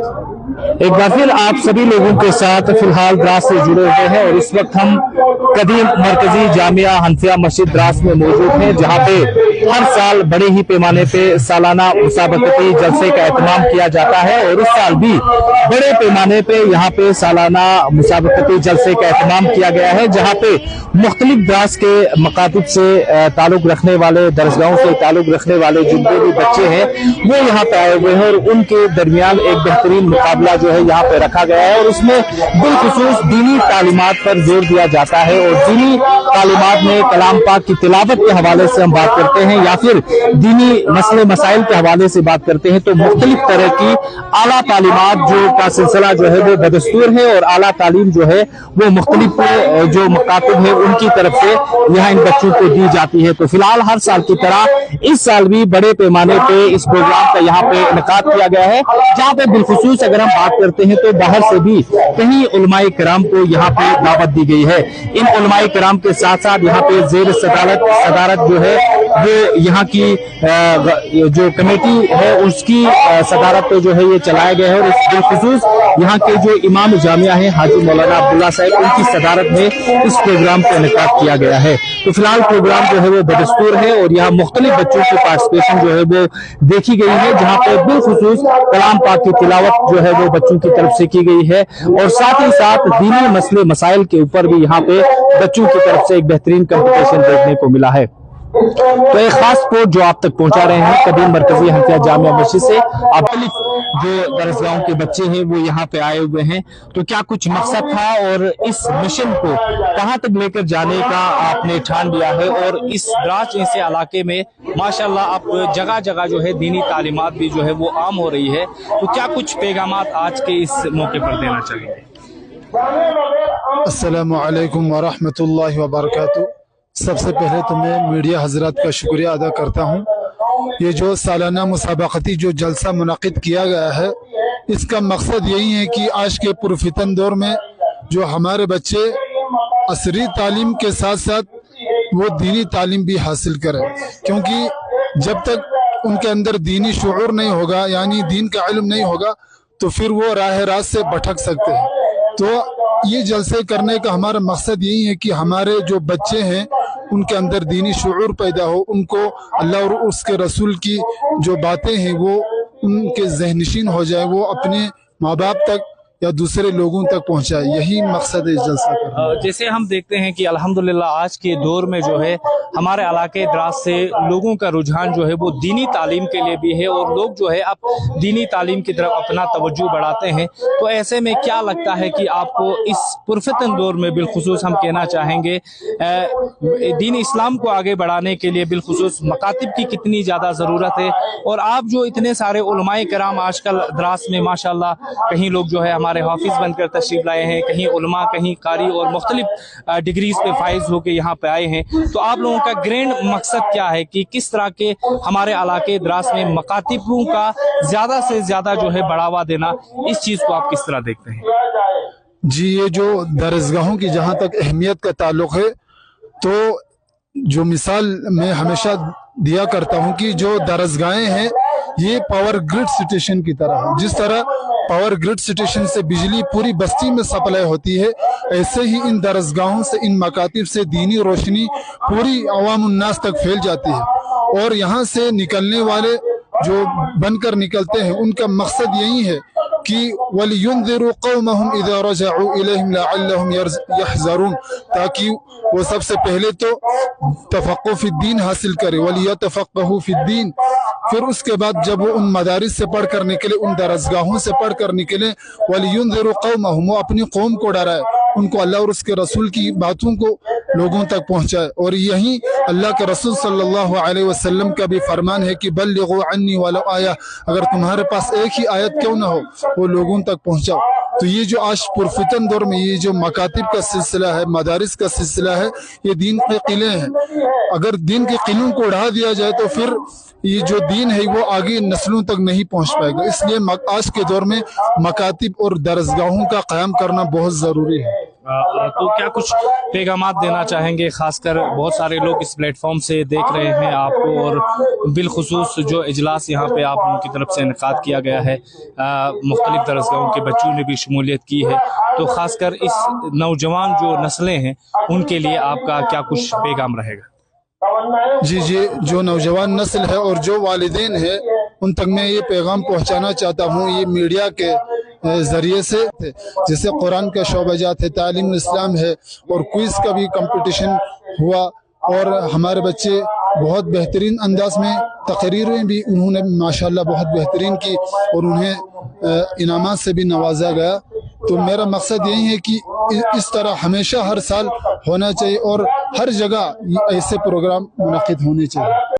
एक बार फिर आप सभी लोगों के साथ फिलहाल द्रास से जुड़े हुए हैं और इस वक्त हम कदीम मरकजी जामिया हनफिया मस्जिद द्रास में मौजूद हैं, जहां पे हर साल बड़े ही पैमाने पे सालाना मुसाबकती जलसे का एहतमाम किया जाता है और इस साल भी बड़े पैमाने पे यहाँ पे सालाना मुसाबकती जलसे का एहतमाम किया गया है, जहाँ पे मुख्तलिफ द्रास के मकातिब से ताल्लुक रखने वाले, दरसगाहों से ताल्लुक रखने वाले जितने भी बच्चे हैं वो यहाँ पे आए हुए हैं और उनके दरमियान एक बेहतरीन मुकाबला जो है यहाँ पे रखा गया है और उसमें बिलखुसूस दीनी तालीमात पर जोर दिया जाता है। और दीनी तालीमात में कलाम पाक की तिलावत के हवाले से हम बात करते हैं या फिर दीनी मसले मसाइल के हवाले से बात करते हैं तो मुख्तलिफ तरह की आला तालीमात जो का सिलसिला जो है वो बदस्तूर है और आला तालीम जो है वो मुख्तलिफ जो मकातब है उनकी तरफ से यहाँ इन बच्चों को दी जाती है। तो फिलहाल हर साल की तरह इस साल भी बड़े पैमाने पे इस प्रोग्राम का यहाँ पे इनकाद किया गया है, जहाँ पे बिलखुसूस अगर हम बात करते हैं तो बाहर से भी कहीं उलमाए किराम को यहाँ पे दावत दी गई है। इन उलमाए किराम के साथ साथ यहाँ पे जेर सदारत जो है वो यहाँ की जो कमेटी है उसकी सदारत पे जो है ये चलाया गया है और इस बिलखुसूस यहाँ के जो इमाम जामिया है हाजी मौलाना अब्दुल्ला साहब उनकी सदारत में इस प्रोग्राम का इनेकाद किया गया है। तो फिलहाल प्रोग्राम जो है वो बदस्तूर है और यहाँ मुख्तलिफ बच्चों की पार्टिसिपेशन जो है वो देखी गई है, जहाँ पे बिलखुसूस कलाम पाक की तिलावत जो है वो बच्चों की तरफ से की गई है और साथ ही साथ दीनी मसले मसाइल के ऊपर भी यहाँ पे बच्चों की तरफ से एक बेहतरीन कंपटीशन देखने को मिला है। तो एक खास रिपोर्ट जो आप तक पहुंचा रहे हैं कदीम मरकजी हनफिया जामिया मस्जिद से। आप जो दरसगाहों के बच्चे हैं वो यहाँ पे आए हुए हैं, तो क्या कुछ मकसद था और इस मिशन को कहां तक लेकर जाने का आपने ठान लिया है? और इस द्रास जैसे इलाके में माशाल्लाह आप जगह जगह जो है दीनी तालीमात भी जो है वो आम हो रही है, तो क्या कुछ पैगामात आज के इस मौके पर देना चाहिए? अस्सलामु अलैकुम व रहमतुल्लाहि व बरकातहू। सबसे पहले तो मैं मीडिया हजरात का शुक्रिया अदा करता हूँ। ये जो सालाना मुसाबकती जो जलसा मुनक़िद किया गया है, इसका मकसद यही है कि आज के पुरफितन दौर में जो हमारे बच्चे असरी तालीम के साथ साथ वो दीनी तालीम भी हासिल करें, क्योंकि जब तक उनके अंदर दीनी शुऊर नहीं होगा यानी दीन का इल्म नहीं होगा तो फिर वो राह रास्त से भटक सकते हैं। तो ये जलसे करने का हमारा मकसद यही है कि हमारे जो बच्चे हैं उनके अंदर दीनी शुऊर पैदा हो, उनको अल्लाह और उसके रसूल की जो बातें हैं वो उनके ज़हनशीन हो जाए, वो अपने माँ बाप तक या दूसरे लोगों तक पहुंचाए। यही मकसद है इस जलसा का। जैसे हम देखते हैं कि अल्हम्दुलिल्लाह आज के दौर में जो है हमारे इलाके द्रास से लोगों का रुझान जो है वो दीनी तालीम के लिए भी है और लोग जो है अब दीनी तालीम की तरफ अपना तवज्जो बढ़ाते हैं। तो ऐसे में क्या लगता है कि आपको इस पुरफितन दौर में बिलखुसूस हम कहना चाहेंगे दीन इस्लाम को आगे बढ़ाने के लिए बिलखुसूस मकातिब की कितनी ज़्यादा ज़रूरत है? और आप जो इतने सारे उलमाए किराम आजकल द्रास में माशाल्लाह कहीं लोग जो है हमारे हाफिज बनकर तशरीफ लाए हैं, कहीं उलमा, कहीं कारी और मुख्तलिफ डिग्रीज पे फाइज होकर यहाँ पे आए हैं, तो आप लोगों का ग्रैंड मकसद क्या है कि किस तरह के हमारे इलाके द्रास में मकातिबों का ज्यादा से ज्यादा जो है बढ़ावा देना, इस चीज को आप किस तरह देखते हैं? जी, ये जो दरसगाहों की जहाँ तक अहमियत का ताल्लुक है, तो जो मिसाल मैं हमेशा दिया करता हूँ कि जो दरसगाहें हैं ये पावर ग्रिड स्टेशन की तरह है। जिस तरह पावर ग्रिड स्टेशन से बिजली पूरी बस्ती में सप्लाई होती है, ऐसे ही इन दरसगाहों से, इन मकातिब से दीनी रोशनी पूरी अवाम उन्नास तक फैल जाती है। और यहाँ से निकलने वाले जो बनकर निकलते हैं उनका मकसद यही है कि वलियुन्ज़िरू कौमहुम इज़ा रजअू इलैहिम लअल्लहुम यहज़रून, ताकि वो सबसे पहले तो तफ़क़्क़ुह फ़िद्दीन हासिल करे, वलियतफ़क़्क़हू फ़िद्दीन। फिर उसके बाद जब वो उन मदारिस से पढ़ कर निकले, उन दरसगाहों से पढ़ कर निकले, वलियुन्ज़िरू कौमहुम, वो अपनी कौम को डराए, उनको अल्लाह और उसके रसूल की बातों को लोगों तक पहुँचाए। और यही अल्लाह के रसूल सल्लल्लाहु अलैहि वसल्लम का भी फरमान है कि बल्लिगू अन्नी वलो आया, अगर तुम्हारे पास एक ही आयत क्यों ना हो वो लोगों तक पहुँचाओ। तो ये जो आज पुरफितन दौर में ये जो मकातिब का सिलसिला है, मदारिस का सिलसिला है, ये दीन के किले हैं। अगर दीन के किलों को उड़ा दिया जाए तो फिर ये जो दीन है वो आगे नस्लों तक नहीं पहुंच पाएगा। इसलिए आज के दौर में मकातिब और दरसगाहों का क़याम करना बहुत ज़रूरी है। तो क्या कुछ पैगामात देना चाहेंगे, खासकर बहुत सारे लोग इस प्लेटफॉर्म से देख रहे हैं आपको, और बिलखुसूस जो इजलास यहाँ पे आप उनकी तरफ से इनकाद किया गया है, मुख्तलिफ दरसगाहों के बच्चों ने भी शमूलियत की है, तो खासकर इस नौजवान जो नस्लें हैं उनके लिए आपका क्या कुछ पैगाम रहेगा? जी, जो नौजवान नस्ल है और जो वालिदैन है उन तक मैं ये पैगाम पहुंचाना चाहता हूँ, ये मीडिया के ज़रिए से, जैसे कुरान का शोबाजात है, तालीम इस्लाम है, और क्विज़ का भी कंपटीशन हुआ, और हमारे बच्चे बहुत बेहतरीन अंदाज में तकरीरें भी उन्होंने माशाल्लाह बहुत बेहतरीन की, और उन्हें इनामात से भी नवाजा गया। तो मेरा मकसद यही है कि इस तरह हमेशा हर साल होना चाहिए और हर जगह ऐसे प्रोग्राम मुनक्किद होने चाहिए।